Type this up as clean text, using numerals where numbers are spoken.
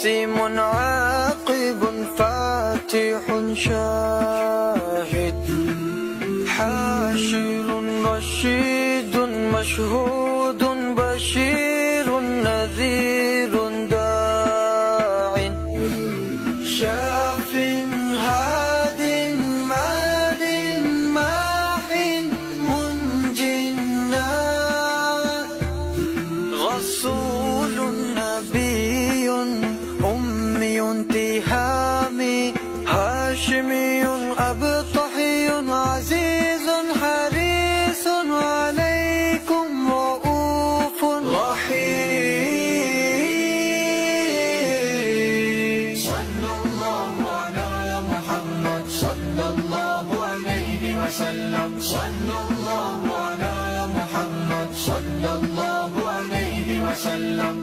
قاسم عاقب فاتح شاهد حاشر رشيد مشهود بشير نذير داع شاف هاد مال ماح منج رسول نبي أمي تهامي هاشمي أبطحي عزيز حريص عليكم رؤوف رحيم. صلى الله على محمد صلى الله عليه وسلم. صلى الله على محمد صلى الله عليه وسلم.